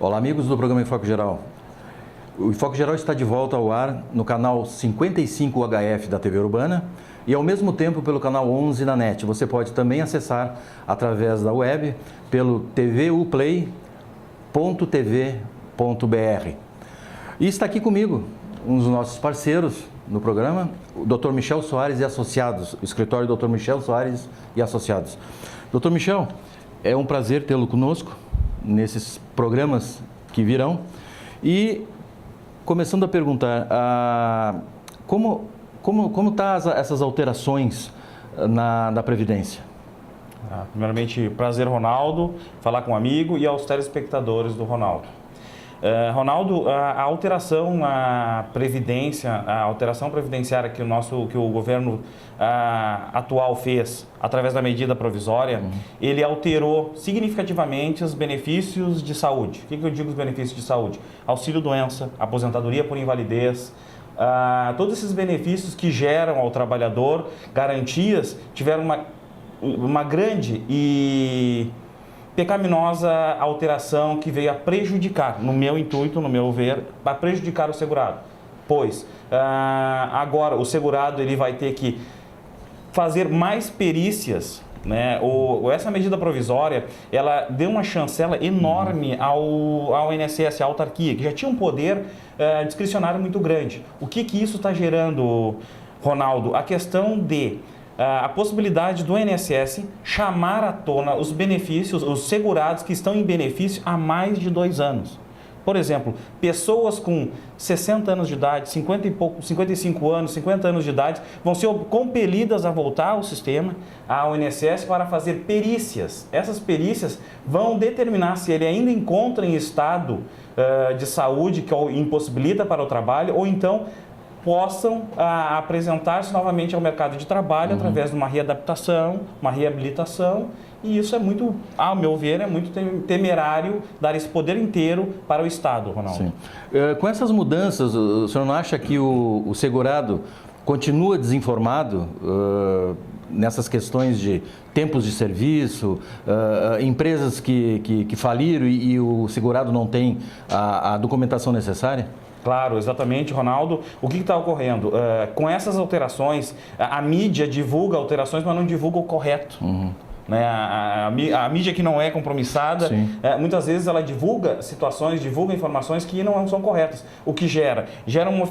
Olá, amigos do programa Enfoque Geral. O Enfoque Geral está de volta ao ar no canal 55 HF da TV Urbana e, ao mesmo tempo, pelo canal 11 na NET. Você pode também acessar através da web pelo tvuplay.tv.br. E está aqui comigo um dos nossos parceiros no programa, o Dr. Michel Soares e Associados, o escritório Dr. Michel Soares e Associados. Dr. Michel, é um prazer tê-lo conosco nesses programas que virão. E começando a perguntar, como tá essas alterações na Previdência? Primeiramente, prazer, Ronaldo, falar com um amigo e aos telespectadores do Ronaldo. Ronaldo, a alteração na Previdência, a alteração previdenciária que o governo atual fez através da medida provisória, ele alterou significativamente os benefícios de saúde. O que eu digo os benefícios de saúde? Auxílio-doença, aposentadoria por invalidez, todos esses benefícios que geram ao trabalhador garantias tiveram uma grande e pecaminosa alteração que veio a prejudicar, no meu intuito, no meu ver, a prejudicar o segurado. Pois, agora o segurado ele vai ter que fazer mais perícias, né? Essa medida provisória, ela deu uma chancela enorme ao INSS, à autarquia, que já tinha um poder discricionário muito grande. O que isso está gerando, Ronaldo? A questão de a possibilidade do INSS chamar à tona os benefícios, os segurados que estão em benefício há mais de 2 anos. Por exemplo, pessoas com 60 anos de idade, 55 anos, 50 anos de idade, vão ser compelidas a voltar ao sistema, ao INSS, para fazer perícias. Essas perícias vão determinar se ele ainda encontra em estado de saúde que o impossibilita para o trabalho, ou então possam apresentar-se novamente ao mercado de trabalho através de uma readaptação, uma reabilitação, e isso é muito, ao meu ver, é muito temerário dar esse poder inteiro para o Estado, Ronaldo. Sim. Com essas mudanças, o senhor não acha que o segurado continua desinformado nessas questões de tempos de serviço, empresas que faliram e o segurado não tem a documentação necessária? Claro, exatamente, Ronaldo. O que está ocorrendo? Com essas alterações, a mídia divulga alterações, mas não divulga o correto. Né? A mídia que não é compromissada, muitas vezes ela divulga situações, divulga informações que não são corretas. O que gera um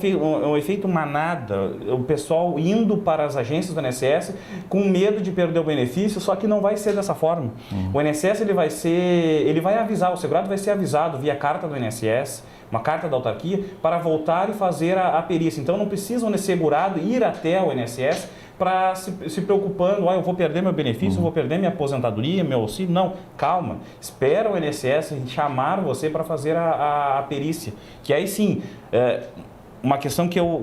efeito manada, o pessoal indo para as agências do INSS com medo de perder o benefício, só que não vai ser dessa forma. O INSS ele vai avisar, o segurado vai ser avisado via carta do INSS, uma carta da autarquia, para voltar e fazer a perícia. Então não precisam nesse segurado ir até o INSS para se preocupando, eu vou perder meu benefício, vou perder minha aposentadoria, meu auxílio. Não, calma, espera o INSS chamar você para fazer a perícia, que aí sim, uma questão que eu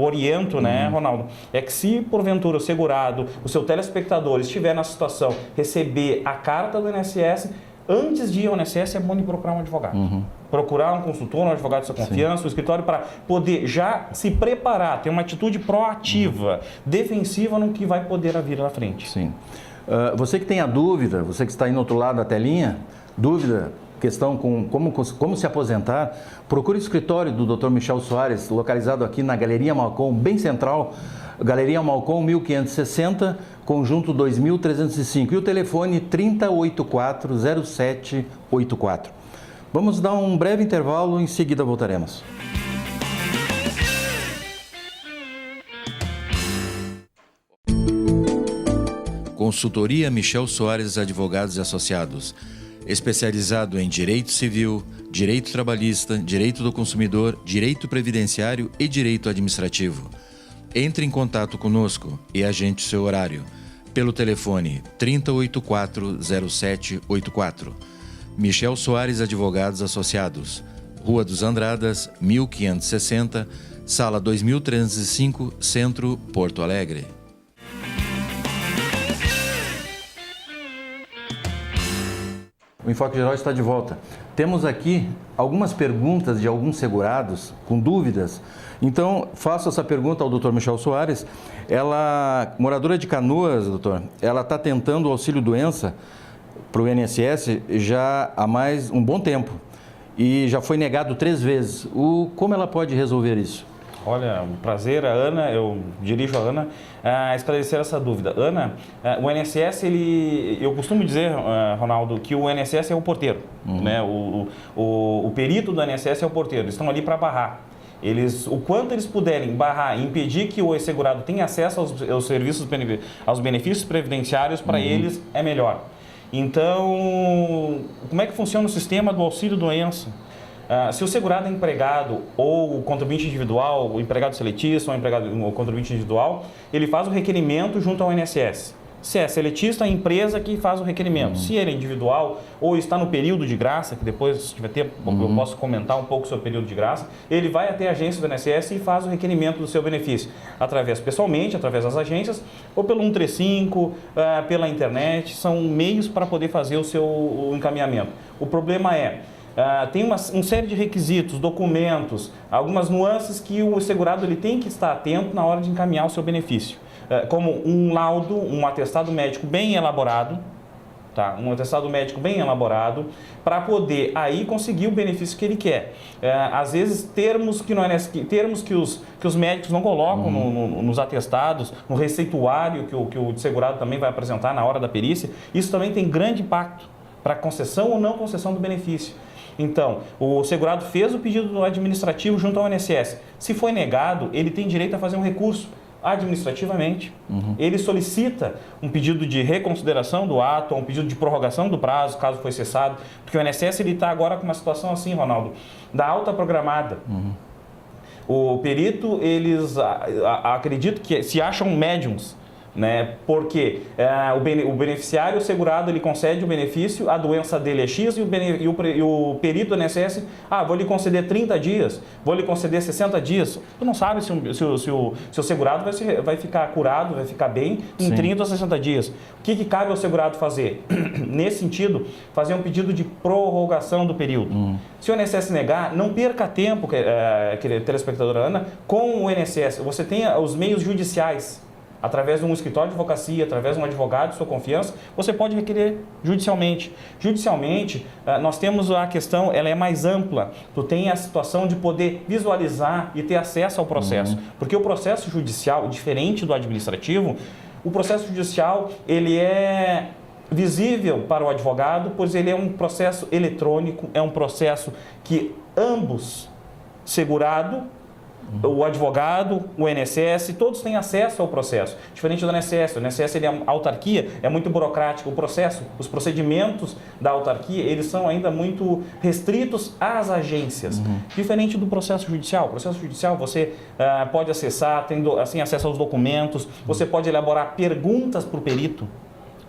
oriento, né, Ronaldo, é que se porventura o segurado, o seu telespectador estiver na situação, receber a carta do INSS, antes de ir ao INSS é bom de procurar um advogado. Procurar um consultor, um advogado de sua confiança, um escritório, para poder já se preparar, ter uma atitude proativa, defensiva no que vai poder vir à frente. Sim. Você que tem a dúvida, você que está aí no outro lado da telinha, questão com como se aposentar, procure o escritório do Dr. Michel Soares, localizado aqui na Galeria Malcom, bem central, Galeria Malcom 1560, conjunto 2305, e o telefone 3084-0784. Vamos dar um breve intervalo, em seguida voltaremos. Consultoria Michel Soares Advogados e Associados, especializado em direito civil, direito trabalhista, direito do consumidor, direito previdenciário e direito administrativo. Entre em contato conosco e agende seu horário pelo telefone 3084-0784. Michel Soares Advogados Associados, Rua dos Andradas, 1560, Sala 2305, Centro, Porto Alegre. O Enfoque Geral está de volta. Temos aqui algumas perguntas de alguns segurados com dúvidas. Então, faço essa pergunta ao Dr. Michel Soares. Ela, moradora de Canoas, doutor, ela está tentando o auxílio-doença para o INSS já há mais um bom tempo e já foi negado 3 vezes. Como ela pode resolver isso? Olha, um prazer, a Ana, eu dirijo a Ana a esclarecer essa dúvida. Ana, o INSS, eu costumo dizer, Ronaldo, que o INSS é o porteiro, né? O perito do INSS é o porteiro, eles estão ali para barrar. O quanto eles puderem barrar e impedir que o segurado tenha acesso aos serviços, aos benefícios previdenciários, para eles é melhor. Então, como é que funciona o sistema do auxílio-doença? Se o segurado é empregado ou contribuinte individual, o empregado seletista ou contribuinte individual, ele faz o requerimento junto ao INSS. Se é seletista, a empresa que faz o requerimento. Se ele é individual ou está no período de graça, que depois, se tiver tempo, eu posso comentar um pouco sobre o período de graça, ele vai até a agência do INSS e faz o requerimento do seu benefício, pessoalmente, através das agências, ou pelo 135, pela internet, são meios para poder fazer o seu encaminhamento. O problema tem uma série de requisitos, documentos, algumas nuances que o segurado ele tem que estar atento na hora de encaminhar o seu benefício. Como um laudo, um atestado médico bem elaborado, tá? Um atestado médico bem elaborado, para poder aí conseguir o benefício que ele quer. Às vezes, termos que os médicos não colocam nos atestados, no receituário que o segurado também vai apresentar na hora da perícia, isso também tem grande impacto para concessão ou não concessão do benefício. Então, o segurado fez o pedido administrativo junto ao INSS. Se foi negado, ele tem direito a fazer um recurso administrativamente. Ele solicita um pedido de reconsideração do ato, ou um pedido de prorrogação do prazo, caso foi cessado, porque o INSS está agora com uma situação assim, Ronaldo, da alta programada. O perito, eles acredito que se acham médiums, né? Porque o beneficiário, o segurado, ele concede o benefício, a doença dele é X e o perito do INSS, vou lhe conceder 30 dias, vou lhe conceder 60 dias. Tu não sabe se o segurado vai ficar curado, vai ficar bem em 30 ou 60 dias. O que cabe ao segurado fazer? Nesse sentido, fazer um pedido de prorrogação do período. Se o INSS negar, não perca tempo, telespectadora Ana, com o INSS. Você tem os meios judiciais. Através de um escritório de advocacia, através de um advogado de sua confiança, você pode requerer judicialmente. Judicialmente, nós temos a questão, ela é mais ampla. Tu tem a situação de poder visualizar e ter acesso ao processo. Porque o processo judicial, diferente do administrativo, o processo judicial, ele é visível para o advogado, pois ele é um processo eletrônico, é um processo que ambos, segurado, o advogado, o INSS, todos têm acesso ao processo. Diferente do INSS, o INSS ele é uma autarquia, é muito burocrático. O processo, os procedimentos da autarquia, eles são ainda muito restritos às agências. Diferente do processo judicial. O processo judicial você pode acessar, tendo assim, acesso aos documentos, você pode elaborar perguntas para o perito.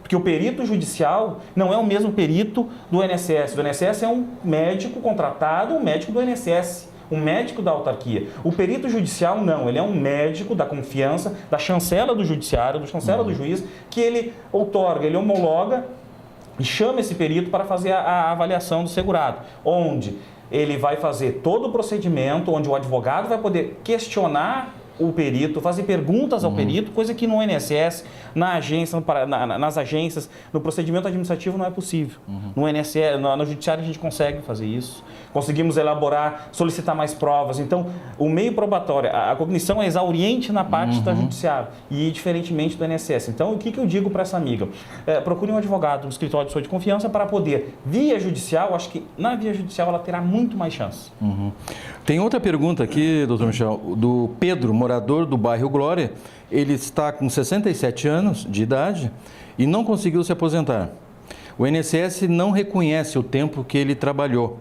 Porque o perito judicial não é o mesmo perito do INSS. O INSS é um médico contratado, um médico do INSS. Um médico da autarquia. O perito judicial não, ele é um médico da confiança, da chancela do judiciário, do chancela do juiz, que ele outorga, ele homologa e chama esse perito para fazer a avaliação do segurado, onde ele vai fazer todo o procedimento, onde o advogado vai poder questionar o perito, fazer perguntas ao perito, coisa que no INSS, na agência, nas agências, no procedimento administrativo não é possível. No INSS, no judiciário a gente consegue fazer isso. Conseguimos elaborar, solicitar mais provas. Então, o meio probatório, a cognição é exauriente na parte da judiciário e diferentemente do INSS. Então, o que eu digo para essa amiga? Procure um advogado, um escritório de sua de confiança para poder, via judicial, acho que na via judicial ela terá muito mais chance. Tem outra pergunta aqui, doutor Michel, do Pedro, morador do bairro Glória. Ele está com 67 anos de idade e não conseguiu se aposentar. O INSS não reconhece o tempo que ele trabalhou,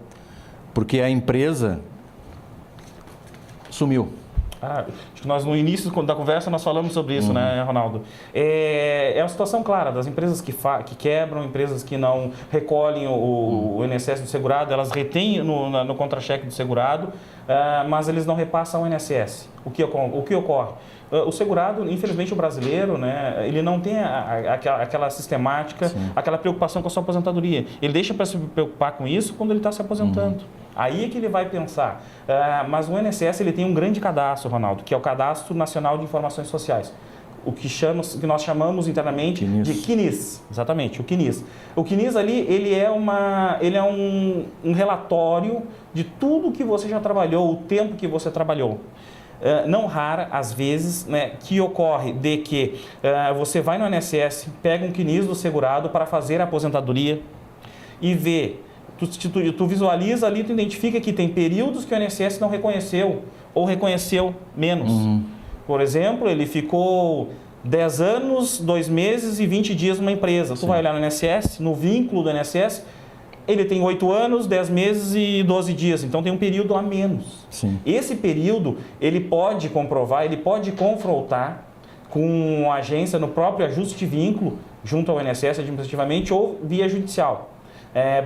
porque a empresa sumiu. Acho que nós no início da conversa nós falamos sobre isso, né, Ronaldo? É uma situação clara das empresas que quebram, empresas que não recolhem o INSS do segurado, elas retêm no contra-cheque do segurado, mas eles não repassam ao INSS. O que ocorre? O segurado, infelizmente o brasileiro, né, ele não tem aquela sistemática, aquela preocupação com a sua aposentadoria. Ele deixa para se preocupar com isso quando ele está se aposentando. Aí é que ele vai pensar. Mas o INSS ele tem um grande cadastro, Ronaldo, que é o Cadastro Nacional de Informações Sociais. o que nós chamamos internamente CNIS. de CNIS. Exatamente, o CNIS. O CNIS ali, ele é um relatório de tudo que você já trabalhou, o tempo que você trabalhou. Não rara, às vezes, né, que ocorre de que você vai no INSS, pega um CNIS do segurado para fazer a aposentadoria e vê, tu visualiza ali, tu identifica que tem períodos que o INSS não reconheceu ou reconheceu menos. Por exemplo, ele ficou 10 anos, 2 meses e 20 dias numa empresa. Tu vai olhar no INSS, no vínculo do INSS, ele tem 8 anos, 10 meses e 12 dias. Então, tem um período a menos. Sim. Esse período, ele pode comprovar, ele pode confrontar com a agência no próprio ajuste de vínculo, junto ao INSS administrativamente ou via judicial.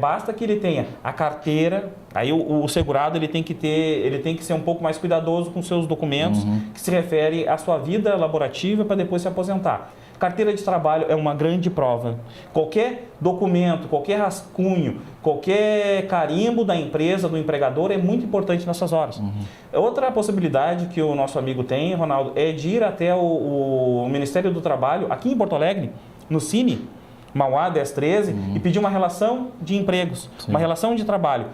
Basta que ele tenha a carteira, aí o segurado ele tem que ser um pouco mais cuidadoso com seus documentos, que se refere à sua vida laborativa para depois se aposentar. Carteira de trabalho é uma grande prova. Qualquer documento, qualquer rascunho, qualquer carimbo da empresa, do empregador, é muito importante nessas horas. Outra possibilidade que o nosso amigo tem, Ronaldo, é de ir até o Ministério do Trabalho, aqui em Porto Alegre, no Cine, Mauá 1013, e pedir uma relação de empregos, uma relação de trabalho.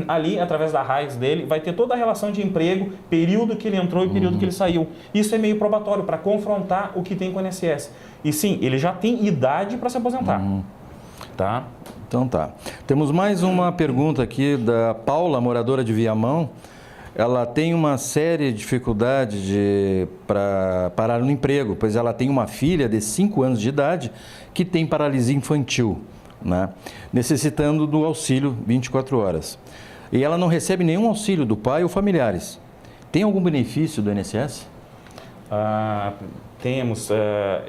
Ali, através da RAIS dele, vai ter toda a relação de emprego, período que ele entrou e período que ele saiu. Isso é meio probatório para confrontar o que tem com o INSS. E sim, ele já tem idade para se aposentar. Tá? Então tá. Temos mais uma pergunta aqui da Paula, moradora de Viamão. Ela tem uma séria dificuldade para parar no emprego, pois ela tem uma filha de 5 anos de idade que tem paralisia infantil, né? Necessitando do auxílio 24 horas. E ela não recebe nenhum auxílio do pai ou familiares. Tem algum benefício do INSS? Temos,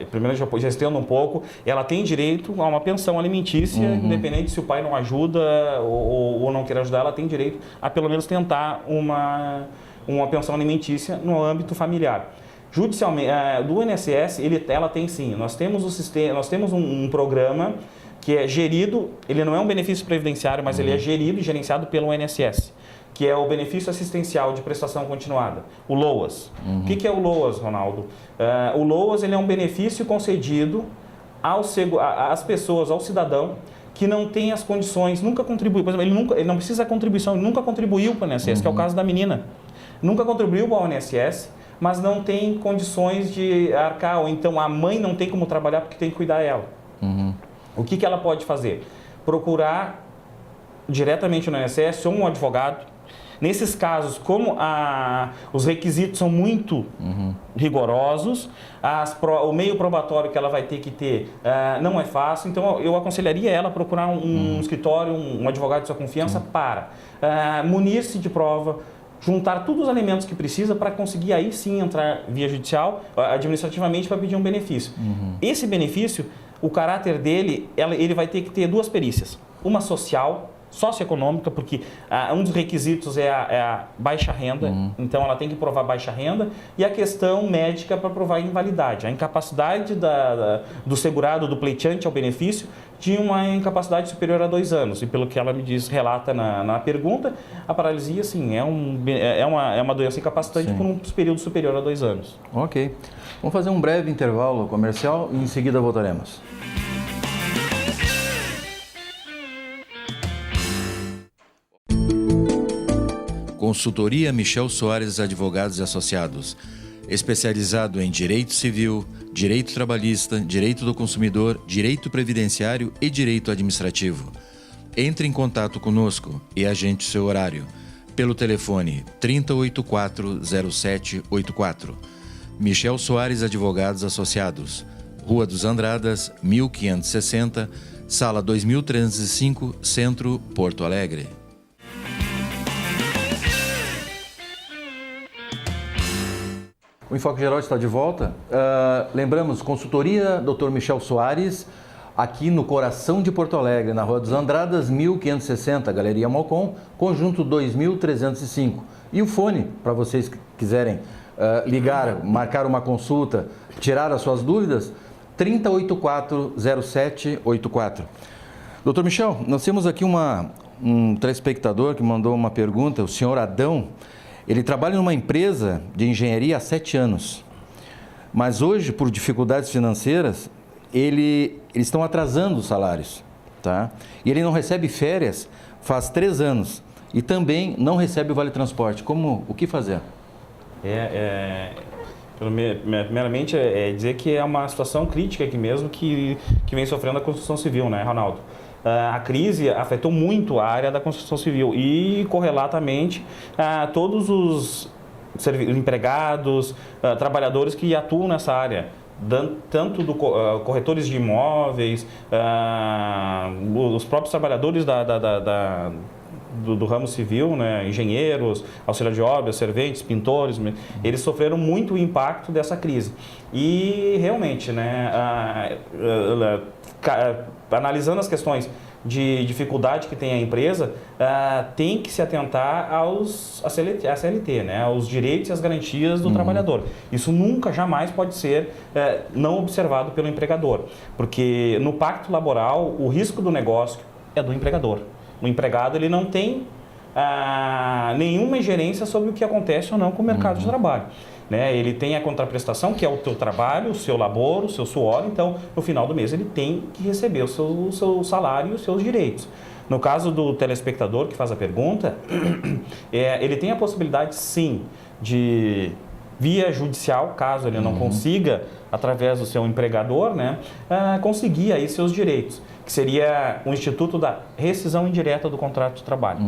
primeiro já estendo um pouco, ela tem direito a uma pensão alimentícia, independente se o pai não ajuda ou não quer ajudar, ela tem direito a pelo menos tentar uma pensão alimentícia no âmbito familiar. Judicialmente, do INSS, ela tem sim, nós temos um programa que é gerido, ele não é um benefício previdenciário, mas ele é gerido e gerenciado pelo INSS, que é o benefício assistencial de prestação continuada, o LOAS. O que é o LOAS, Ronaldo? O LOAS ele é um benefício concedido às pessoas, ao cidadão, que não tem as condições, nunca contribuiu, por exemplo, ele não precisa de contribuição, ele nunca contribuiu para o INSS, que é o caso da menina. Nunca contribuiu para o INSS, mas não tem condições de arcar, ou então a mãe não tem como trabalhar porque tem que cuidar dela. O que ela pode fazer? Procurar diretamente no INSS ou um advogado. Nesses casos, como os requisitos são muito rigorosos, o meio probatório que ela vai ter que ter não é fácil, então eu aconselharia ela a procurar um escritório, um advogado de sua confiança para munir-se de prova, juntar todos os elementos que precisa para conseguir aí sim entrar via judicial, administrativamente, para pedir um benefício. Esse benefício, o caráter dele, ele vai ter que ter 2 perícias. Uma socioeconômica, porque um dos requisitos é a baixa renda, então ela tem que provar baixa renda, e a questão médica para provar a invalidade, a incapacidade do segurado, do pleiteante ao benefício, de uma incapacidade superior a 2 anos. E pelo que ela me diz, relata na pergunta, a paralisia, sim, é uma doença incapacitante por um período superior a 2 anos. Ok. Vamos fazer um breve intervalo comercial e em seguida voltaremos. Consultoria Michel Soares Advogados e Associados, especializado em direito civil, direito trabalhista, direito do consumidor, direito previdenciário e direito administrativo. Entre em contato conosco e agende seu horário pelo telefone 3084-0784. Michel Soares Advogados Associados, Rua dos Andradas, 1560, Sala 2305, Centro, Porto Alegre. O Enfoque Geral está de volta. Lembramos, consultoria Dr. Michel Soares, aqui no coração de Porto Alegre, na Rua dos Andradas, 1560, Galeria Malcom, conjunto 2305. E o fone, para vocês que quiserem ligar, marcar uma consulta, tirar as suas dúvidas, 3084-0784. Dr. Michel, nós temos aqui um telespectador que mandou uma pergunta, o senhor Adão. Ele trabalha numa empresa de engenharia há 7 anos. Mas hoje, por dificuldades financeiras, eles estão atrasando os salários, tá? E ele não recebe férias faz 3 anos e também não recebe o Vale Transporte. O que fazer? Primeiramente, dizer que é uma situação crítica aqui mesmo que vem sofrendo a construção civil, né, Ronaldo? A crise afetou muito a área da construção civil e, correlatamente, todos os empregados, trabalhadores que atuam nessa área, tanto corretores de imóveis, os próprios trabalhadores do ramo civil, né, engenheiros, auxiliar de obras, serventes, pintores, eles sofreram muito o impacto dessa crise. E realmente, né, analisando as questões de dificuldade que tem a empresa, tem que se atentar à CLT, né, aos direitos e às garantias do trabalhador. Isso nunca, jamais pode ser não observado pelo empregador, porque no pacto laboral o risco do negócio é do empregador. O empregado ele não tem nenhuma ingerência sobre o que acontece ou não com o mercado de trabalho. Né? Ele tem a contraprestação, que é o teu trabalho, o seu labor, o seu suor, então no final do mês ele tem que receber o seu salário e os seus direitos. No caso do telespectador que faz a pergunta, ele tem a possibilidade sim de, via judicial, caso ele não consiga, através do seu empregador, né, conseguir aí seus direitos, que seria o Instituto da Rescisão Indireta do Contrato de Trabalho.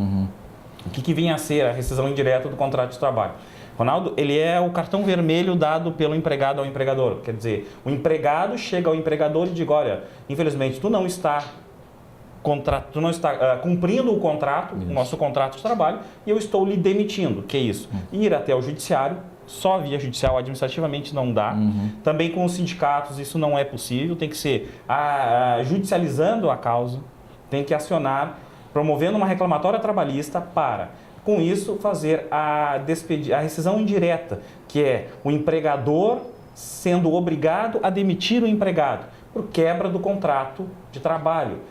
O que vinha a ser a rescisão indireta do contrato de trabalho? Ronaldo, ele é o cartão vermelho dado pelo empregado ao empregador. Quer dizer, o empregado chega ao empregador e diz, olha, infelizmente tu não está cumprindo o contrato, o nosso contrato de trabalho, e eu estou lhe demitindo. Que é isso? Ir até o judiciário, só via judicial, administrativamente não dá. Também com os sindicatos isso não é possível, tem que ser judicializando a causa, tem que acionar, promovendo uma reclamatória trabalhista para, com isso, fazer a rescisão indireta, que é o empregador sendo obrigado a demitir o empregado por quebra do contrato de trabalho.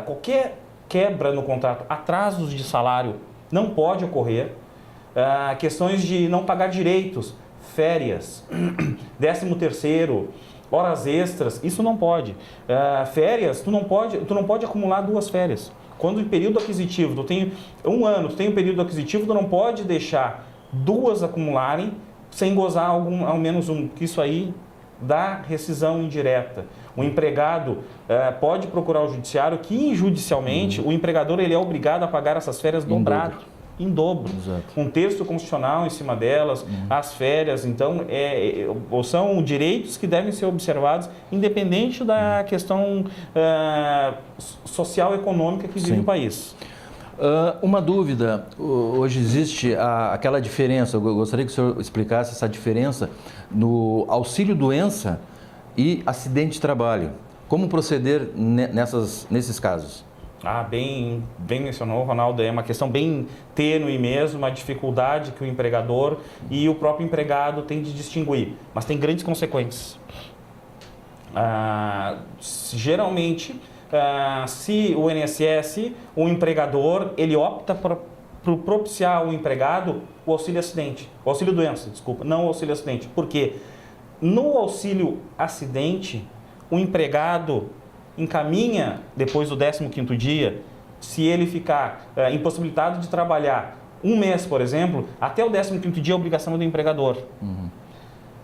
Qualquer quebra no contrato, atrasos de salário não pode ocorrer. Questões de não pagar direitos, férias, 13º, horas extras, isso não pode. Férias, tu não pode acumular 2 férias. Quando o período aquisitivo, tu tem 1 ano, tu tem um período aquisitivo, tu não pode deixar 2 acumularem sem gozar ao menos um, que isso aí dá rescisão indireta. O empregado pode procurar o judiciário, que injudicialmente o empregador ele é obrigado a pagar essas férias dobradas. Em dobro. Exato. Um texto constitucional em cima delas, as férias, então, são direitos que devem ser observados, independente da questão social e econômica que vive o país. Uma dúvida, hoje existe aquela diferença, eu gostaria que o senhor explicasse essa diferença no auxílio-doença e acidente de trabalho. Como proceder nesses casos? Bem mencionou, Ronaldo, é uma questão bem tênue mesmo, uma dificuldade que o empregador e o próprio empregado têm de distinguir, mas tem grandes consequências. Geralmente, se o INSS, o empregador, ele opta por propiciar ao empregado o auxílio-doença, não o auxílio-acidente. Por quê? No auxílio-acidente, o empregado encaminha, depois do 15º dia, se ele ficar impossibilitado de trabalhar 1 mês, por exemplo, até o 15º dia é obrigação do empregador.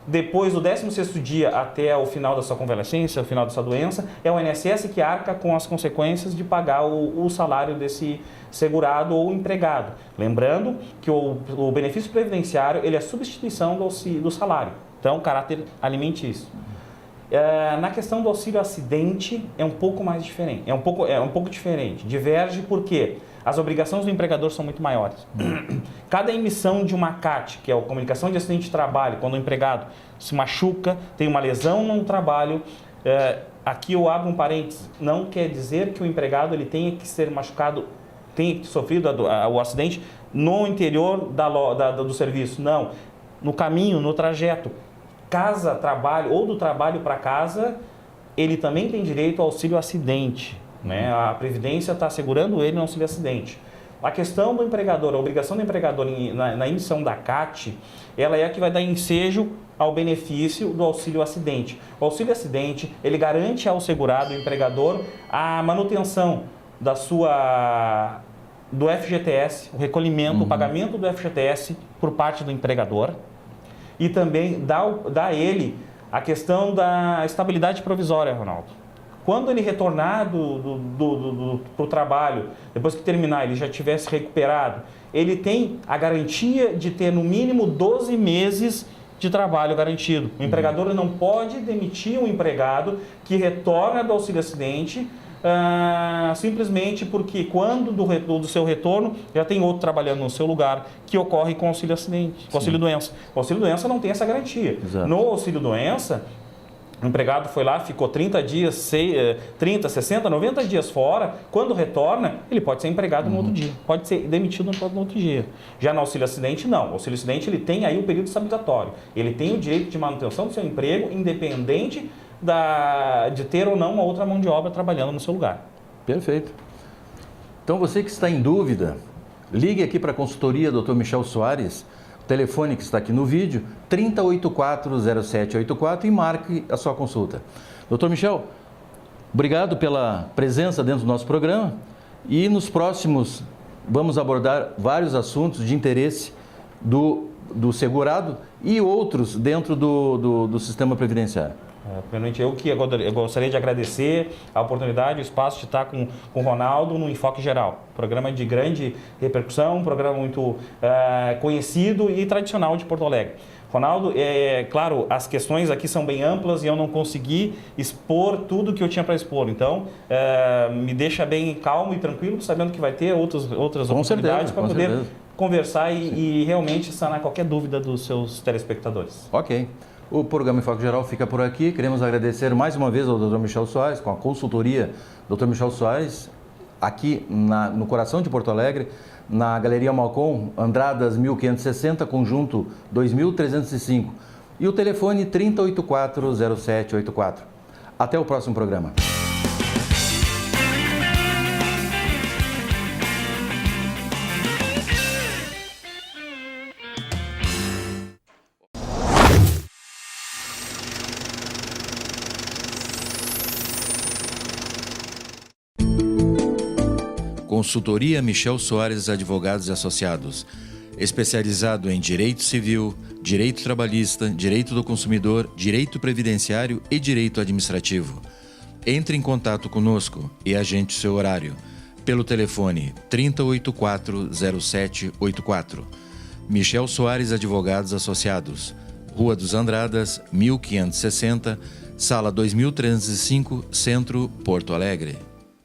Depois do 16º dia até o final da sua convalescência, o final da sua doença, é o INSS que arca com as consequências de pagar o salário desse segurado ou empregado. Lembrando que o benefício previdenciário ele é substituição do salário, então caráter alimentício. Na questão do auxílio-acidente é um pouco mais diferente, é um pouco diferente, diverge porque as obrigações do empregador são muito maiores. Cada emissão de uma CAT, que é a comunicação de acidente de trabalho, quando o empregado se machuca, tem uma lesão no trabalho, aqui eu abro um parênteses, não quer dizer que o empregado ele tenha que ser machucado, tenha que ter sofrido o acidente no interior do serviço, não, no caminho, no trajeto. Casa, trabalho ou do trabalho para casa, ele também tem direito ao auxílio-acidente. Né? A Previdência está assegurando ele no auxílio-acidente. A questão do empregador, a obrigação do empregador na emissão da CAT, ela é a que vai dar ensejo ao benefício do auxílio acidente. O auxílio acidente, ele garante ao segurado, o empregador, a manutenção do FGTS, o recolhimento, o pagamento do FGTS por parte do empregador, e também dá a ele a questão da estabilidade provisória, Ronaldo. Quando ele retornar para o trabalho, depois que terminar, ele já tivesse recuperado, ele tem a garantia de ter no mínimo 12 meses de trabalho garantido. O empregador não pode demitir um empregado que retorna do auxílio acidente simplesmente porque quando do seu retorno já tem outro trabalhando no seu lugar, que ocorre com auxílio acidente, com auxílio doença. O auxílio doença não tem essa garantia. Exato. No auxílio doença, o empregado foi lá, ficou 30 dias, 30, 60, 90 dias fora. Quando retorna, ele pode ser empregado no outro dia. Pode ser demitido no outro dia. Já no auxílio acidente, não. O auxílio acidente, ele tem aí o período estabilizatório. Ele tem o direito de manutenção do seu emprego, independente de ter ou não uma outra mão de obra trabalhando no seu lugar. Perfeito. Então, você que está em dúvida, ligue aqui para a consultoria Dr. Michel Soares, o telefone que está aqui no vídeo, 3084-0784, e marque a sua consulta. Dr. Michel, obrigado pela presença dentro do nosso programa, e nos próximos vamos abordar vários assuntos de interesse do segurado e outros dentro do sistema previdenciário. Primeiramente, eu gostaria de agradecer a oportunidade, o espaço de estar com o Ronaldo no Enfoque Geral. Programa de grande repercussão, um programa muito conhecido e tradicional de Porto Alegre. Ronaldo, claro, as questões aqui são bem amplas e eu não consegui expor tudo que eu tinha para expor. Então, me deixa bem calmo e tranquilo, sabendo que vai ter outras oportunidades para poder conversar e realmente sanar qualquer dúvida dos seus telespectadores. Ok. O programa Enfoque Geral fica por aqui. Queremos agradecer mais uma vez ao Dr. Michel Soares, com a consultoria Dr. Michel Soares, aqui no coração de Porto Alegre, na Galeria Malcom, Andradas 1560, conjunto 2305. E o telefone 3084-0784. Até o próximo programa. Consultoria Michel Soares Advogados e Associados, especializado em Direito Civil, Direito Trabalhista, Direito do Consumidor, Direito Previdenciário e Direito Administrativo. Entre em contato conosco e agende seu horário pelo telefone 3084-0784. Michel Soares Advogados Associados, Rua dos Andradas, 1560, Sala 2305, Centro, Porto Alegre.